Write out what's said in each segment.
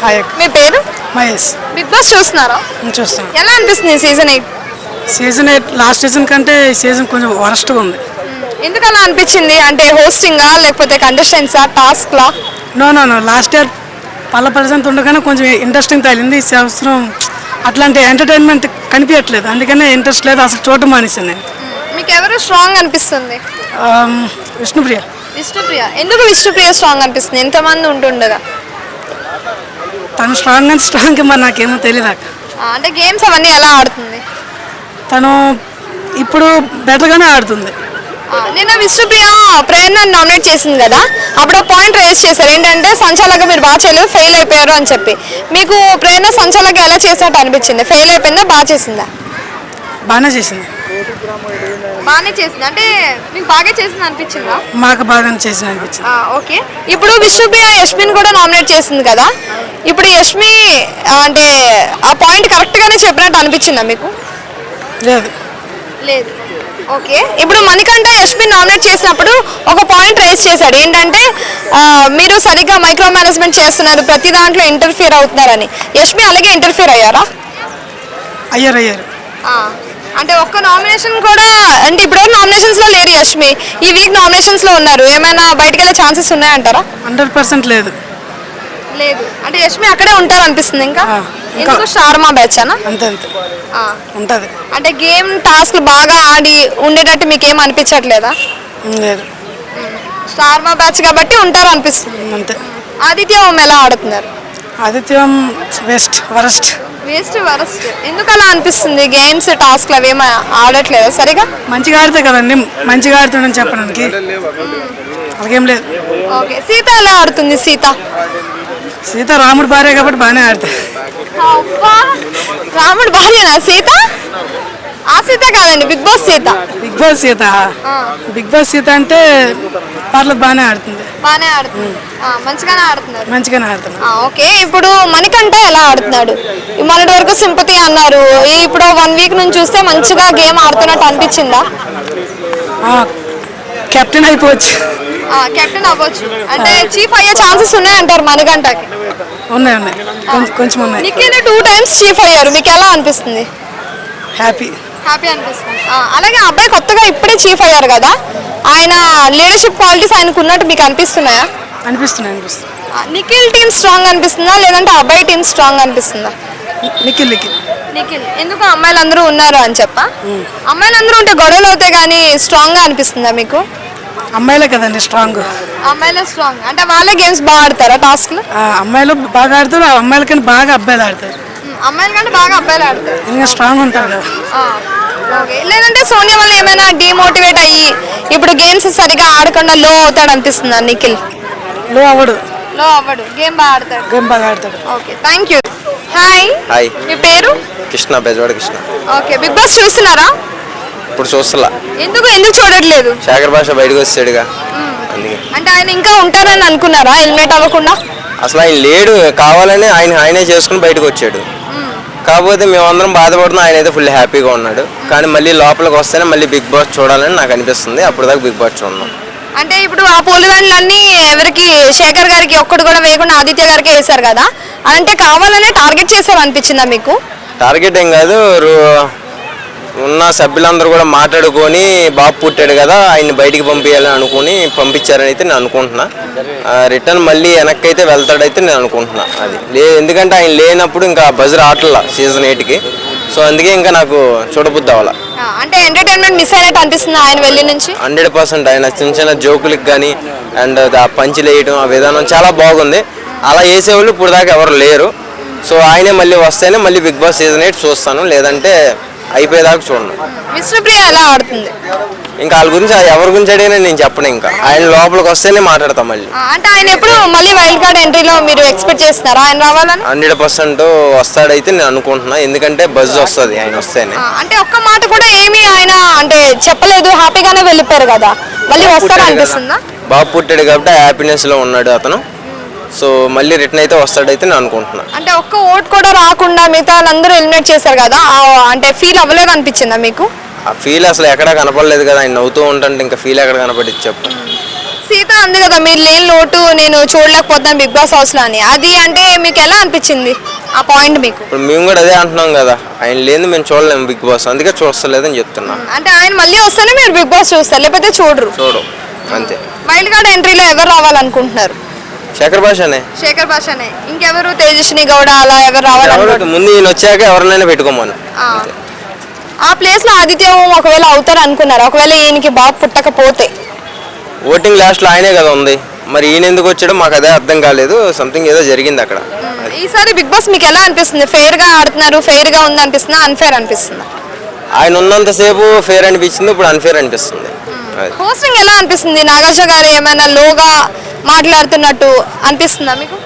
Hi. మీ పేరు? Mahesh. Big Boss చూస్తున్నారా? చూస్తాను. ఎలా అనిపిస్తుంది సీజన్ 8? సీజన్ 8 లాస్ట్ సీజన్ కంటే ఈ సీజన్ కొంచెం వరస్ట్గా ఉంది. ఎందుకు అలా అనిపించింది? అంటే హోస్టింగా లేకపోతే కంటెస్టెంట్సా టాస్క్లా? నో లాస్ట్ ఇయర్ పల్ల ప్రజెంట్ ఉండగానే కొంచెం ఇంట్రెస్టింగ్ తగిలింది. ఈ సంవత్సరం అట్లాంటి ఎంటర్టైన్మెంట్ కనిపించట్లేదు, అందుకనే ఇంట్రెస్ట్ లేదు, అసలు చూడటం మానేసాను నేను. మీకు ఎవరు స్ట్రాంగ్ అనిపిస్తుంది? విష్ణుప్రియ. విష్ణుప్రియ. ఎందుకు విష్ణుప్రియ స్ట్రాంగ్ అనిపిస్తుంది? ఎంతమంది ఉంటుండగా తను స్ట్రాంగ్ మరి నాకేమో తెలియదు. అంటే గేమ్స్ అవన్నీ ఎలా ఆడుతుంది తను? ఇప్పుడు బెటర్గానే ఆడుతుంది. నిన్న విష్ణుప్రియ ప్రేరణ నామినేట్ చేసింది కదా, అప్పుడు పాయింట్ రేస్ చేశారు ఏంటంటే సంచాలక మీరు బాగా చేయలేదు, ఫెయిల్ అయిపోయారు అని చెప్పి. మీకు ప్రేరణ సంచాలక ఎలా చేసినట్టు అనిపించింది? ఫెయిల్ అయిపోయిందా, బాగా చేసిందా? బాగానే చేసింది. బాగానే చేసింది అంటే మీకు బాగా చేసింది అనిపించిందా? మాకు బాగానే చేసింది అనిపించింది. ఓకే. ఇప్పుడు విష్ణుప్రియ యష్మిని కూడా నామినేట్ చేసింది కదా, ఇప్పుడు యష్మి అంటే ఆ పాయింట్ కరెక్ట్గానే చెప్పినట్టు అనిపించిందా మీకు? లేదు. లేదు. ఓకే. ఇప్పుడు మణికంఠ యష్మి నామినేట్ చేసినప్పుడు ఒక పాయింట్ రేస్ చేశాడు ఏంటంటే మీరు సరిగ్గా మైక్రో మేనేజ్మెంట్ చేస్తున్నారు, ప్రతి దాంట్లో ఇంటర్ఫియర్ అవుతున్నారని. యష్మి అలాగే ఇంటర్ఫియర్ అయ్యారా? అయ్యారు. అంటే ఒక్క నామినేషన్ కూడా అంటే ఇప్పుడు నామినేషన్స్లో లేరు యష్మి, ఈ వీక్ నామినేషన్స్లో ఉన్నారు. ఏమైనా బయటకు వెళ్ళే ఛాన్సెస్ ఉన్నాయంటారా? 100% లేదు. లేదు. అంటే యష్మి అక్కడే ఉంటారు అనిపిస్తుంది. ఇంకా ఎందుకు స్టార్మా బ్యాచ్ అనా? అంతే ఉంటుంది. అంటే గేమ్ టాస్క్లు బాగా ఆడి ఉండేటట్టు మీకు ఏం అనిపించట్లేదా? లేదు. స్టార్మా బ్యాచ్ కాబట్టి ఉంటారు అనిపిస్తుంది. అంతే. ఆదిత్య ఓం ఎలా ఆడుతున్నారు? ఆదిత్యం వరస్ట్. ఎందుకు అలా అనిపిస్తుంది? గేమ్స్ టాస్క్లు అవేం ఆడట్లేదా సరిగా? మంచిగా ఆడితే కదండి, మంచిగా ఆడుతుండని చెప్పడానికి. అలాగేం లేదు. ఓకే. సీత ఎలా ఆడుతుంది? సీత రాముడు భార్య కాబట్టి బాగానే ఆడుతుంది. రాముడు భార్యనా సీత? ఆ సీత కాదండి, Bigg Boss Sita. Bigg Boss Sita అంటే పర్లేదు, బాగానే ఆడుతుంది. మంచిగానే ఆడుతున్నారు. ఓకే. ఇప్పుడు మణికంఠ ఎలా ఆడుతున్నాడు? మొన్నటి వరకు సింపతి అన్నారు, ఇప్పుడు 1 వీక్ నుంచి చూస్తే మంచిగా గేమ్ ఆడుతున్నట్టు అనిపించిందా? కెప్టెన్ అయిపోవచ్చు. కెప్టెన్ అవ్వచ్చు అంటే చీఫ్ అయ్యే ఛాన్సెస్ ఉన్నాయంటారు మణికంఠకి? ఉన్నాయి. కొంచెం ఉన్నాయి. నిఖిల్ 2 times చీఫ్ అయ్యారు, మీకు ఎలా అనిపిస్తుంది? హ్యాపీ అనిపిస్తుంది. అలాగే అబ్బాయి కొత్తగా ఇప్పుడే చీఫ్ అయ్యారు కదా, ఆయన లీడర్షిప్ క్వాలిటీస్ ఆయనకు ఉన్నట్టు మీకు అనిపిస్తున్నాయా? అనిపిస్తుంది. నిఖిల్ టీమ్ స్ట్రాంగ్ అనిపిస్తుందా లేదంటే అబ్బాయి టీమ్ స్ట్రాంగ్ అనిపిస్తుందా? నిఖిల్. ఎందుకు? అమ్మాయిలందరూ ఉన్నారు అని చెప్పా. అమ్మాయిలందరూ ఉంటే గొడవలు అవుతాయి కానీ స్ట్రాంగ్గా అనిపిస్తుందా మీకు? అమ్మాయిలే కదండి స్ట్రాంగ్. అమ్మాయిలే స్ట్రాంగ్ అంటే వాళ్ళే గేమ్స్ బాగా ఆడతారా టాస్క్లు? అమ్మాయిలు బాగా ఆడతారు, అమ్మాయిల కంటే బాగా అబ్బాయిలు ఆడతారు. అమ్మాయిల కంటే బాగా అబ్బాయిలు ఆడతారు. ఇంకా స్ట్రాంగ్ ఉంటారు కదా. లేదంటే సోనియా వల్ల ఏమైనా డిమోటివేట్ అయ్యి ఇప్పుడు గేమ్స్ సరిగా ఆడకుండా లో అవుతాడు అనిపిస్తుందా నిఖిల్? లో అవ్వడు. గేమ్ బాగా ఆడతాడు. Okay, thank you. హాయ్. మీ పేరు? Krishna, Bezawada Krishna. Okay. Bigg Boss చూస్తున్నారా? ఇప్పుడు చూస్తలా. ఎందుకు చూడట్లేదు? శేఖర్ భాష బయటకు వచ్చాడుగా, అంటే ఆయన ఇంకా ఉంటారని అనుకున్నారా ఎలిమినేట్ అవ్వకుండా? అసలు ఆయన లేడు, కావాలని ఆయనే చేసుకుని బయటకు వచ్చాడు. కాకపోతే మేమందరం బాధపడుతున్నాం, ఆయన అయితే ఫుల్ హ్యాపీగా ఉన్నాడు. కానీ మళ్ళీ లోపలికి వస్తేనే మళ్ళీ బిగ్ బాస్ చూడాలని నాకు అనిపిస్తుంది. అప్పుడు దాకా బిగ్ బాస్ చూడను. అంటే ఇప్పుడు ఆ పోలివెండ్లన్నీ ఎవరికి? శేఖర్ గారికి ఒక్కడు కూడా వేయకుండా ఆదిత్య గారికి వేశారు కదా, అంటే కావాలనే టార్గెట్ చేశారు అనిపించిందా మీకు? టార్గెట్ ఏం కాదు, ఉన్న సభ్యులందరూ కూడా మాట్లాడుకొని బాబు పుట్టాడు కదా ఆయన్ని బయటికి పంపించాలని అనుకుని పంపించారని అయితే నేను అనుకుంటున్నా. రిటర్న్ మళ్ళీ వెనక్కి అయితే వెళ్తాడైతే నేను అనుకుంటున్నా. అది ఎందుకంటే ఆయన లేనప్పుడు ఇంకా బజర్ ఆటల సీజన్ 8కి, సో అందుకే ఇంకా నాకు చూడబుద్ది అవ్వాల. అంటే ఎంటర్టైన్మెంట్ మిస్ అయినట్టు అనిపిస్తుంది ఆయన వెళ్ళి నుంచి. 100% ఆయన చిన్న జోకులకి కానీ అండ్ ఆ పంచులు వేయడం ఆ విధానం చాలా బాగుంది. అలా వేసేవాళ్ళు ఇప్పుడు దాకా ఎవరు లేరు. సో ఆయనే మళ్ళీ వస్తేనే మళ్ళీ బిగ్ బాస్ సీజన్ 8 చూస్తాను, లేదంటే అయిపోయేదాకా చూడను. విష్ణుప్రియ ఎలా ఆడుతుంది? ఇంకా వాళ్ళ గురించి ఎవరి గురించి అడిగినా నేను చెప్పను. ఇంకా ఆయన లోపలికి వస్తేనే మాట్లాడతాం మళ్ళీ. అంటే ఆయన ఎప్పుడు మళ్ళీ వైల్డ్ కార్డ్ ఎంట్రీలో మీరు ఎక్స్పెక్ట్ చేస్తున్నారా ఆయన రావాలని? 100% వస్తాడైతే నేను అనుకుంటున్నా, ఎందుకంటే బజ్ వస్తుంది ఆయన వస్తేనే. అంటే ఒక్క మాట కూడా ఏమి ఆయన అంటే చెప్పలేదు, హ్యాపీగానే వెళ్ళిపోయారు కదా, మళ్ళీ వస్తారా అనిపిస్తుందా? బాబు పుట్టాడు కాబట్టి హ్యాపీనెస్ లో ఉన్నాడు అతను. సో మళ్ళీ రిటర్న్ అయితే వస్తాడైతే నేను అనుకుంటున్నా. అంటే ఒక్క ఓట్ కూడా రాకుండా మిగతా వాళ్ళందరూ ఎలిమినేట్ చేశారు కదా, అంటే ఫీల్ అవ్వలేదు అనిపించిందా మీకు? ఆ ఫీల్ అసలు ఎక్కడా కనపడలేదు కదా, ఆయన నవ్వుతూ ఉంటే ఇంకా ఫీల్ ఎక్కడ కనపడి చెప్పు. సీత అంది కదా మీరు లేని లోటు నేను చూడలేకపోతాను బిగ్ బాస్ హౌస్ లో అని, అది అంటే మీకు ఎలా అనిపించింది ఆ పాయింట్ మీకు? ఇప్పుడు మేము కూడా అదే అంటున్నాం కదా, ఆయన లేని మేము చూడలేము బిగ్ బాస్, అందుకే చూస్తలేదని చెప్తున్నా. అంటే ఆయన మళ్ళీ వస్తేనే మీరు బిగ్ బాస్ చూస్తారు, లేకపోతే చూడరు? చూడు అంతే. వైల్డ్ కార్డ్ ఎంట్రీలో ఎవరు రావాలనుకుంటున్నారు? శేఖర్ భాషనే. శేఖర్ భాషనే. ఇంకెవరు? తేజస్విని గౌడ అలా ఎవరు రావాలనుకుంటున్నారు? ముందు ఈయన వచ్చాక ఎవరినైనా పెట్టుకోమను. ఆ ప్లేస్ లో ఆదిత్య ఓం ఒకవేళ అవుతారు అనుకున్నారు, ఒకవేళ ఈయనకి బాబు పుట్టకపోతే? ఓటింగ్ లాస్ట్ లో ఆయనే కదా ఉంది, మరి ఈయన ఎందుకు వచ్చాడో మాకు అదే అర్థం కాలేదు. సంథింగ్ ఏదో జరిగింది అక్కడ. ఈసారి బిగ్ బాస్ మీకు ఎలా అనిపిస్తుంది? ఫెయిర్ గా ఆడుతున్నారు, ఫెయిర్ గా ఉంది అనిపిస్తుందా, అన్ఫేర్ అనిపిస్తుందా? ఆయన ఉన్నంతసేపు ఫేర్ అనిపించింది, ఇప్పుడు అన్ఫేర్ అనిపిస్తుంది. హోస్టింగ్ ఎలా అనిపిస్తుంది? నాగార్జున గారు ఏమైనా లోగా మాట్లాడుతున్నట్టు అనిపిస్తుందా మీకు?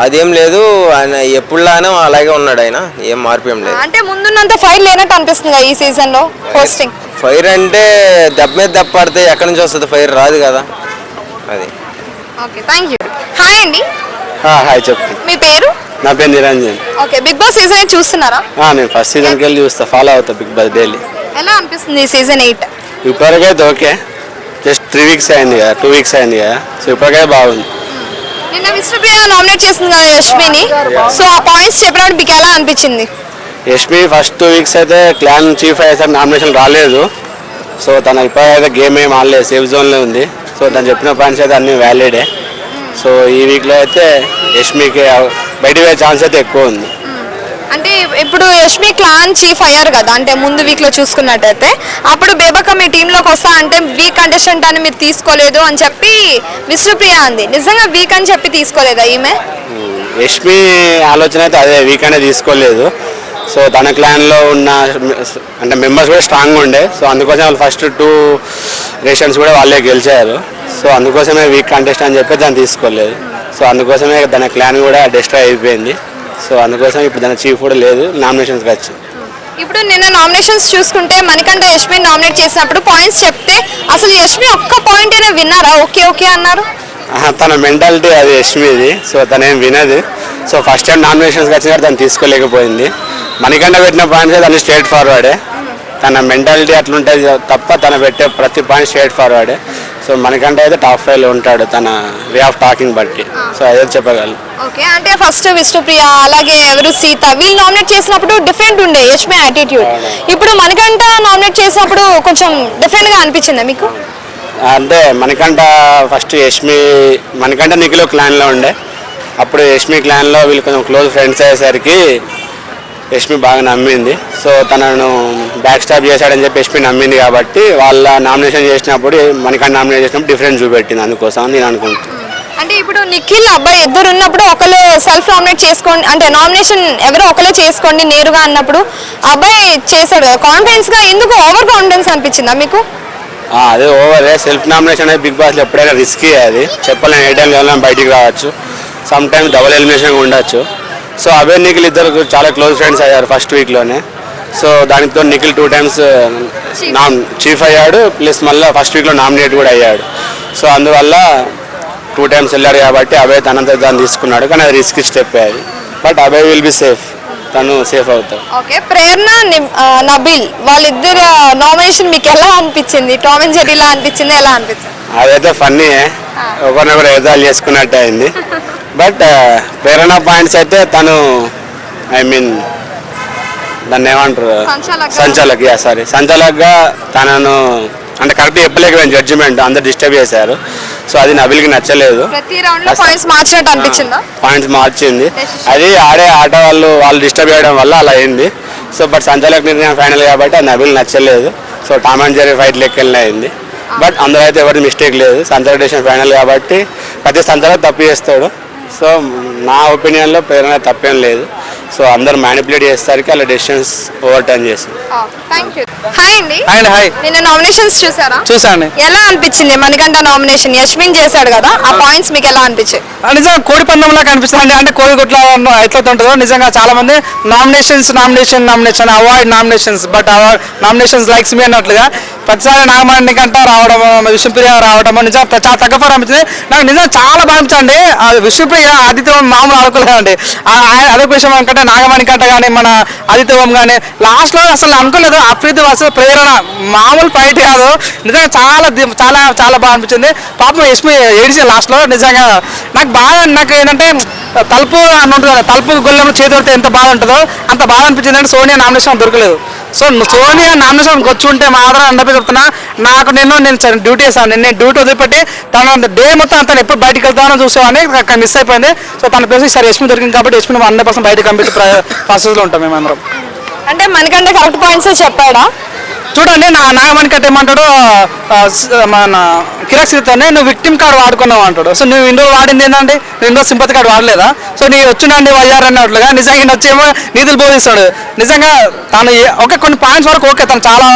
అదేం లేదు, ఆయన ఎప్పుడులానే అలాగే ఉన్నాడు, ఆయన ఏం మార్పు ఏం లేదు. అంటే ముందున్నంత ఫైర్ లేనట్టు అనిపిస్తుంది ఈ సీజన్ లో హోస్టింగ్. ఫైర్ అంటే దెబ్బ మీద దెబ్బ పడితే ఎక్కడి నుంచి వస్తుంది, ఫైర్ రాదు కదా అది. Okay, thank you. హాయ్ అండి. హాయ్ చెప్పు. మీ పేరు? నా పేరు Niranjan. Okay, Bigg Boss season చూస్తున్నారా? నేను ఫస్ట్ సీజన్కి వెళ్ళి చూస్తా, ఫాలో అవుతా బిగ్ బాస్ డైలీ. ఎలా అనిపిస్తుంది సీజన్ 8? ఇప్పటికైతే ఓకే, జస్ట్ 3 వీక్స్ అయింది కదా, 2 వీక్స్ అయింది కదా, సో ఇప్పటికైతే బాగుంది. నిన్న విష్ణుప్రియ నామినేట్ చేసింది కదా యష్మిని, సో ఆ పాయింట్స్ చెప్పినప్పుడు మీకు ఎలా అనిపించింది? యష్మి ఫస్ట్ 2 వీక్స్ అయితే క్లాన్ చీఫ్ అయ్యేసరికి నామినేషన్ రాలేదు, సో తన ఇప్పటికైతే గేమ్ ఏం ఆడలేదు, సేఫ్ జోన్లో ఉంది. సో తను చెప్పిన పాయింట్స్ అయితే అన్నీ వ్యాలిడే. సో ఈ వీక్లో అయితే యష్మికి బయటికి పోయే ఛాన్స్ అయితే ఎక్కువ ఉంది. అంటే ఇప్పుడు యష్మి క్లాన్ చీఫ్ అయ్యారు కదా, అంటే ముందు వీక్ లో చూసుకున్నట్టయితే, అప్పుడు బేబక్క మీ టీంలోకి వస్తా అంటే వీక్ కంటెస్టెంట్ అని మీరు తీసుకోలేదు అని చెప్పి విష్ణుప్రియ అంది. నిజంగా వీక్ అని చెప్పి తీసుకోలేదా ఈమె? యష్మి ఆలోచన అయితే అదే, వీక్ అనేది తీసుకోలేదు. సో తన క్లాన్లో ఉన్న అంటే మెంబర్స్ కూడా స్ట్రాంగ్గా ఉండే, సో అందుకోసం వాళ్ళు ఫస్ట్ 2 రేషన్స్ కూడా వాళ్ళే గెలిచారు. సో అందుకోసమే వీక్ కంటెస్ట్ అని చెప్పి దాన్ని తీసుకోలేదు. సో అందుకోసమే తన క్లాన్ కూడా డిస్ట్రాయ్ అయిపోయింది. సో అందుకోసం ఇప్పుడు తన చీఫ్ కూడా లేదు, నామినేషన్స్కి వచ్చి. ఇప్పుడు నిన్న నామినేషన్స్ చూసుకుంటే మణికంఠ యష్మి నామినేట్ చేసినప్పుడు పాయింట్స్ చెప్తే అసలు యష్మి ఒక్క పాయింట్ అయినా విన్నారా? ఓకే ఓకే అన్నారు. తన మెంటాలిటీ అది యష్మిది, సో తనేం వినదు. సో ఫస్ట్ టైం నామినేషన్స్కి వచ్చిన తను తీసుకోలేకపోయింది. మణికంఠ పెట్టిన పాయింట్స్ తను స్ట్రేట్ ఫార్వర్డే, తన మెంటాలిటీ అట్లుంటుంది తప్ప తను పెట్టే ప్రతి పాయింట్ స్ట్రేట్ ఫార్వర్డే. సో మణికంఠ అయితే టాప్ 5లో ఉంటాడు తన వే ఆఫ్ టాకింగ్ బట్టి, సో అదే చెప్పగలను. ఓకే, అంటే ఫస్ట్ విష్ణుప్రియ అలాగే ఎవరు సీత వీళ్ళు నామినేట్ చేసినప్పుడు డిఫరెంట్ ఉండే యష్మి యాటిట్యూడ్, ఇప్పుడు మణికంఠ నామినేట్ చేసినప్పుడు కొంచెం డిఫరెంట్గా అనిపించిందా మీకు? అంటే మణికంఠ ఫస్ట్ మణికంఠ నిఖిలో క్లాన్లో ఉండే, అప్పుడు యష్మి క్లాన్లో వీళ్ళు కొంచెం క్లోజ్ ఫ్రెండ్స్ అయ్యేసరికి యష్మి బాగా నమ్మింది. సో తనను బ్యాక్ స్టాప్ చేశాడని చెప్పి యష్మి నమ్మింది కాబట్టి వాళ్ళ నామినేషన్ చేసినప్పుడు మణికంఠ నామినేట్ చేసినప్పుడు డిఫరెన్స్ చూపెట్టింది, అందుకోసం నేను అనుకుంటున్నాను. అంటే ఇప్పుడు నిఖిల్ అబ్బాయి ఇద్దరు ఉన్నప్పుడు ఒకరు సెల్ఫ్ నామినేట్ చేసుకోండి అంటే నామినేషన్ ఎవరో ఒకరే చేసుకోండి నేరుగా అన్నప్పుడు అబ్బాయి చేశాడు కదా కాన్ఫిడెన్స్ గా, ఎందుకు ఓవర్ కాన్ఫిడెన్స్ అనిపించిందా మీకు? అదే ఓవరే, సెల్ఫ్ నామినేషన్ అనేది బిగ్ బాస్లో ఎప్పుడైనా రిస్కీ, అది చెప్పలేము ఏ టైంలో వెళ్ళినా బయటికి రావచ్చు, సమ్ టైమ్స్ డబుల్ ఎలిమినేషన్ ఉండొచ్చు. సో అవే నిఖిల్ ఇద్దరు చాలా క్లోజ్ ఫ్రెండ్స్ అయ్యారు ఫస్ట్ వీక్లోనే. సో దానితో నిఖిల్ 2 times చీఫ్ అయ్యాడు, ప్లస్ మళ్ళీ ఫస్ట్ వీక్లో నామినేట్ కూడా అయ్యాడు. సో అందువల్ల 2 times వెళ్ళాడు కాబట్టి అభయ్ తనంతా దాన్ని తీసుకున్నాడు, కానీ అది రిస్క్ స్టెప్ అది. But Abhay will be safe, తను సేఫ్ అవుతాడు. ఓకే, ప్రేరణ నబీల్ వాళ్ళిద్దరు నామినేషన్ మీకు ఎలా అనిపించింది? టామ్ అండ్ జెర్రీలా అనిపించింది, ఎలా అనిపించింది? అదైతే ఫన్నీ, ఒకరినొకరు ఎదురు చేసుకున్నట్టు అయింది. బట్ ప్రేరణ పాయింట్స్ అయితే తను దాన్ని ఏమంటారు, సంచాలక్గా తనను అంటే కరెక్ట్ చెప్పలేకపోయింది, జడ్జిమెంట్ అందరు డిస్టర్బ్ చేశారు. సో అది నబిల్కి నచ్చలేదు, పాయింట్స్ మార్చింది. అది ఆడే ఆట వాళ్ళు డిస్టర్బ్ చేయడం వల్ల అలా అయింది. సో బట్ సంచాలక్ నిర్ణయం ఫైనల్ కాబట్టి అది నబిల్ నచ్చలేదు. So Tom and Jerry fight లెక్కలనే అయింది. బట్ అందులో అయితే ఎవరి మిస్టేక్ లేదు, సంచాలక్ డెసిషన్ ఫైనల్ కాబట్టి ప్రతి సంచాలక్ తప్పు చేస్తాడు. సో నా ఒపీనియన్లో ప్రేరణ తప్పేం లేదు. సో అందరు మ్యానిపులేట్ చేసేసరికి అలా డెసిషన్స్ ఓవర్ టర్న్ చేసి. హాయ్ అండి. హాయ్. నిన్న నామినేషన్స్ చూసారా? చూసాను. ఎలా అనిపించింది? మణికంఠ నామినేషన్ యష్మిన్ చేశాడు కదా, ఆ పాయింట్స్ మీకు ఎలా అనిపించాయి? నిజంగా కోడి పందెంలా కనిపిస్తుంది, అంటే కోడి గుట్ల ఎట్లవుతుంటుందో నిజంగా చాలా మంది nomination avoid nominations, but avoid nominations likes మీ అన్నట్లుగా ప్రతిసారి నాగమణి కంట రావడము విష్ణుప్రియ రావడము నిజంగా చాలా తగ్గ అనిపించింది నాకు. నిజంగా చాలా బాగా అనిపించండి. విష్ణుప్రియ ఆదిత్యవం మామూలు ఆడుకోలేదండి. అదొక విషయం అనుకుంటే నాగమణి కంట కానీ మన ఆదిత్యవం కానీ లాస్ట్లో అసలు అనుకోలేదు అప్రీతి అసలు ప్రేరణ మామూలు ఫైట్ కాదు. నిజంగా చాలా చాలా చాలా బాగా అనిపించింది. పాపం యష్మి ఏడిచి లాస్ట్లో నిజంగా నాకు ఏంటంటే తలుపు అని ఉంటుంది కదా, తలుపు గొల్లెంలో చేతి పెడితే ఎంత బాధ ఉంటుందో అంత బాధ అనిపించింది. అంటే సోనియా నామినేషన్ దొరకలేదు. సో సోనియా నామినేషన్ వచ్చి ఉంటే మాత్రం అందరిపై చెప్తున్నా నాకు నేను డ్యూటీ చేశాను. నేను డ్యూటీ వదిలిపెట్టి తన డే మొత్తం తను ఎప్పుడు బయటకు వెళ్తానో చూసేవాడిని, మిస్ అయిపోయింది. సో తన ప్లేస్ ఈసారి యష్మి దొరికింది కాబట్టి యష్మి 100% బయటకు కంప్లీట్ ప్రాసెస్లో ఉంటాం మేమందరం. అంటే మనకంటే కరెక్ట్ పాయింట్స్ చెప్పాడా? చూడండి నాగమణి కంటే ఏమంటాడు మన కిరాక్సితోనే నువ్వు విక్టిమ్ కార్డు వాడుకున్నావు అంటాడు. సో నువ్వు ఇండోర్ వాడింది ఏంటంటే నువ్వు ఇండోర్ సింపతి కార్డు వాడలేదా? సో నీ వచ్చినండి వయ్యారు అన్నట్లుగా నిజంగా ఈయన వచ్చేమో నీతులు బోధిస్తాడు. నిజంగా తను కొన్ని పాయింట్స్ వరకు ఓకే, తను చాలా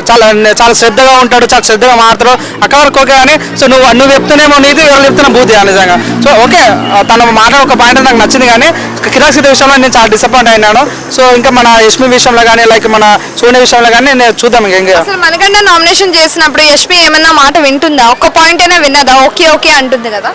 చాలా చాలా శ్రద్ధగా ఉంటాడు, చాలా శ్రద్ధగా మాట్లాడు అక్కడ వరకు ఓకే. కానీ సో నువ్వు చెప్తేనేమో నీతి, ఎవరు చెప్తున్నా బూతి నిజంగా. సో ఓకే తను మాట్లాడే ఒక పాయింట్ నాకు నచ్చింది. కానీ కిరాక్సిత విషయంలో నేను చాలా డిసప్పాయింట్ అయినాను. సో ఇంకా మన యష్మి విషయంలో కానీ లైక్ మన సోనియా విషయంలో కానీ నేను చూద్దాం. అసలు మనకంటే నామినేషన్ చేసినప్పుడు యష్మి ఏమన్నా మాట వింటుందా? ఒక్క పాయింట్ అయినా విన్నదా? ఓకే ఓకే అంటుంది కదా.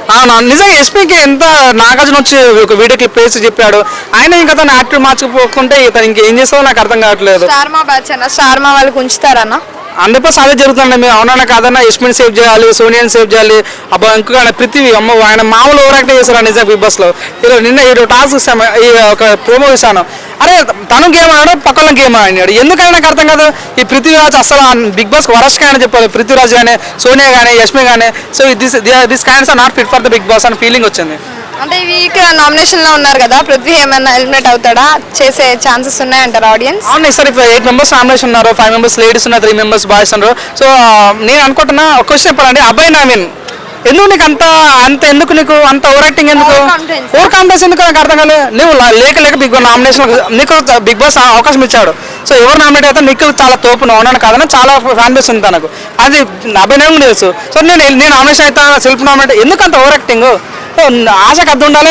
నిజంగా యష్మికి ఎంత నాగార్జున వచ్చి ఒక వీడియో క్లిప్ వేసి చెప్పాడు. ఆయన ఇంకా తను యాక్టివ్ మార్చుకోకుంటే తను ఇంకేం చేస్తావో నాకు అర్థం కావట్లేదు. స్టార్మా బ్యాచ్ అన్న స్టార్మా వాళ్ళకి ఉంచుతారన్నా 100% అదే జరుగుతుందండి. మేము అవునా కాదన్నా యష్మిని సేవ్ చేయాలి, సోనియాని సేవ్ చేయాలి. అబ్బా ఇంకొక పృథ్వీ అమ్మ ఆయన మామూలు ఓవర్ యాక్టింగ్ చేశారు నిజంగా బిగ్ బాస్ లో. నిన్న ఈ టాస్క్ ఇస్తాము, ఈ ఒక ప్రోమో ఇస్తాను. అరే తను గేమ్ ఆడాడు, పక్కన గేమ్ ఆడినాడు. ఎందుకని నాకు అర్థం కాదు. ఈ పృథ్వీరాజ్ అసలు బిగ్ బాస్ వరస్ట్ అని చెప్పాలి. పృథ్వీరాజ్ కానీ సోనియా కానీ యష్మి కానీ so this kinds are not fit for the Bigg Boss అని ఫీలింగ్ వచ్చింది. అంటే ఈ వీక్ నామినేషన్ లో ఉన్నారు కదా, పృథ్వీ ఏమైనా ఎలిమినేట్ అవుతాడా? చేసే ఛాన్సెస్ ఉన్నాయంటారు ఆడియన్స్? అవును సార్, 8 మెంబర్స్ నామినేషన్ ఉన్నారు, 5 మెంబర్స్ లేడీస్ ఉన్నారు, 3 మెంబర్స్ బాయ్స్ ఉన్నారు. సో నేను అనుకుంటున్నా ఒక క్వశ్చన్ చెప్పాలండి, అబ్బాయి నవీన్ ఎందుకు నీకు అంత ఎందుకు నీకు అంత ఓవర్ యాక్టింగ్ ఎందుకు, ఓవర్ కాన్ఫిడెన్స్ ఎందుకు నాకు అర్థం కాలేదు. నువ్వు లేక బిగ్ బాస్ నామినేషన్ నీకు బిగ్ బాస్ అవకాశం ఇచ్చాడు. సో ఎవరు నామినేట్ అయితే నీకు చాలా తోపు అవునాను కాదని చాలా ఫ్యాన్ బేస్ ఉంది తనకు, అది అభినయం తెలుసు. సో నేను నామినేషన్ అయితే సెల్ఫ్ నామినేట్ ఎందుకు అంత ఓవర్ యాక్టింగ్? ఆశకు అర్థం ఉండాలి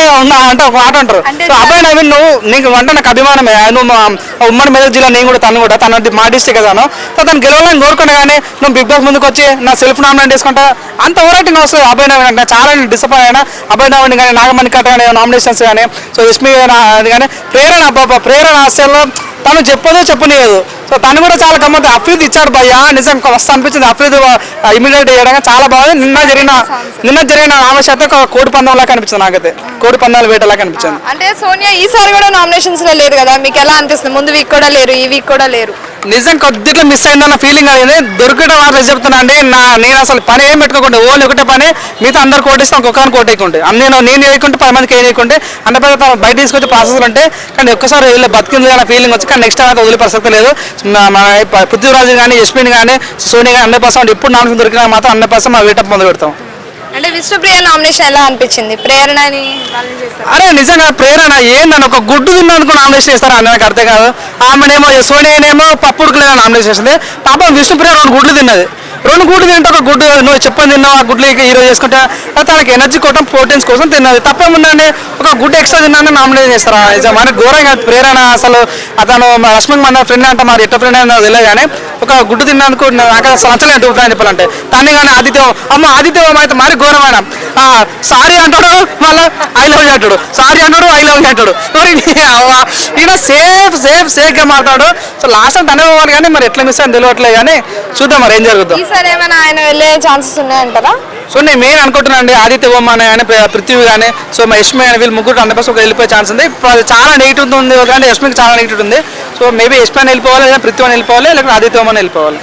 అంటే ఒక మాట అంటారు. సో అబ్బాయి నవీన్ నువ్వు నీకు అంటే నాకు అభిమానమే. నువ్వు ఉమ్మడి మెదక్ జిల్లా నేను కూడా తను కూడా తన మా డిస్ట్రిక్ట్ కదాను. సో తను గెలవాలని కోరుకున్నా కానీ నువ్వు బిగ్ బాస్ ముందుకు వచ్చి నా సెల్ఫ్ నామినేట్ చేసుకుంటా అంత ఓవర్ యాక్టింగ్ వస్తుంది. అబ్బాయి నవీన్ అంటే చాలా డిసప్పాయింట్ అయినా. అబ్బాయి నవీన్ కానీ నాగమణి కట్ట కానీ నామినేషన్స్ కానీ సో యష్మి కానీ ప్రేరణ అసలు తను చెప్పలేదు. సో తను కూడా చాలా గమ్మత్ అఫ్రీద్ ఇచ్చాడు భయ్యా, నిజంగా మస్తు అనిపించింది. అఫ్రీద్ ఇమీడియట్ చేయడం చాలా బాగుంది. నిన్న జరిగిన నామినేషన్ అయితే ఒక కోడి పందం లాగా కనిపించింది నాకైతే, కోడి పందాల వేటలా కనిపించింది. అంటే సోనియా ఈసారి కూడా నామినేషన్స్ లో లేరు కదా, మీకు ఎలా అనిపిస్తుంది? ముందు వీక్ కూడా లేరు, ఈ వీక్ కూడా లేరు. నిజం కొద్దిగా మిస్ అయిందన్న ఫీలింగ్ అయింది. దొరికడం మాత్రం చెప్తున్నా అండి, నేను అసలు పని ఏం పెట్టుకోకుండా ఓన్లీ ఒకటే పని, మిగతా అందరు కోటేస్తే ఒక్కొక్కరిని కోటేయకుంటే నేను చేయకుంటే 10 మందికి వేయకుంటే అన్న బయట తీసుకొచ్చే ప్రాసెస్ ఉంటే. కానీ ఒక్కసారి వీళ్ళు బతికింది అన్న ఫీలింగ్ వచ్చి కానీ నెక్స్ట్ అయితే వదిలే ప్రసక్తి లేదు. మన పృథ్వీరాజు కానీ యష్మిని కానీ సోనియా కానీ 100% ఎప్పుడు నామినేషన్ దొరికినా మాత్రం 100% మా వేటప్ మొదలు పెడతాం. అంటే విష్ణుప్రియ నామినేషన్ ఎలా అనిపించింది? ప్రేరణని అరే నిజంగా ప్రేరణ ఏందని ఒక గుడ్డు తిన్నందుకు నామినేషన్ చేస్తారా అని నాకు అర్థం కాదు. ఆమెనేమో సోనియానేమో పప్పుడుకులేదా నామినేషన్ చేసింది. పాపం విష్ణుప్రియ 2 గుడ్లు తిన్నది. 2 గుడ్లు తింటే ఒక గుడ్డు నువ్వు చెప్పని తిన్నావు, ఆ గుడ్లు హీరో చేసుకుంటా తనకి ఎనర్జీ కోసం ప్రోటీన్స్ కోసం తిన్నది. తప్పేముందండి, ఒక గుడ్డు ఎక్స్ట్రా తిన్నాను నామినేషన్ చేస్తారా? మరి ఘోరంగా ప్రేరణ అసలు అతను రష్మికి మన ఫ్రెండ్ అంట, మరి ఎట్ట ఫ్రెండ్ అయినా తెలియదు. కానీ ఒక గుడ్డు తిన్నందుకు నాకు అసలు నచ్చలేదు అని చెప్పాలంటే. తన్ని కానీ ఆదిత్యం అయితే మరి ఘోరమైన సారీ అంటాడు, మళ్ళీ ఐ లవ్ యూ అంటాడు, సారీ అంటాడు, ఐ లవ్ యూ అంటాడు. ఈయన సేఫ్గా మాట్లాడు. సో లాస్ట్ టైం తనే పోవాలి కానీ మరి ఎట్లా మిస్ అని తెలియట్లేదు. కానీ చూద్దాం మరి ఏం జరుగుతుంది. ఏమైనా ఆయన వెళ్ళే ఛాన్సెస్ ఉన్నాయంటారా? సో నేను మెయిన్ అనుకుంటున్నాను అండి, ఆదిత్య ఓం అని పృథ్వీ కానీ సో మా యష్మి అని వీళ్ళు ముగ్గురు 100% వెళ్ళిపోయే ఛాన్స్ ఉంది. చాలా నెగిటివ్ ఉంది, అంటే యష్మికి చాలా నెగిటివ్ ఉంది. సో మేబీ యష్మి అని వెళ్ళిపోవాలి, లేదా పృథ్వీ అని వెళ్ళిపోవాలి, లేకపోతే ఆదిత్య ఓం అని వెళ్ళిపోవాలి.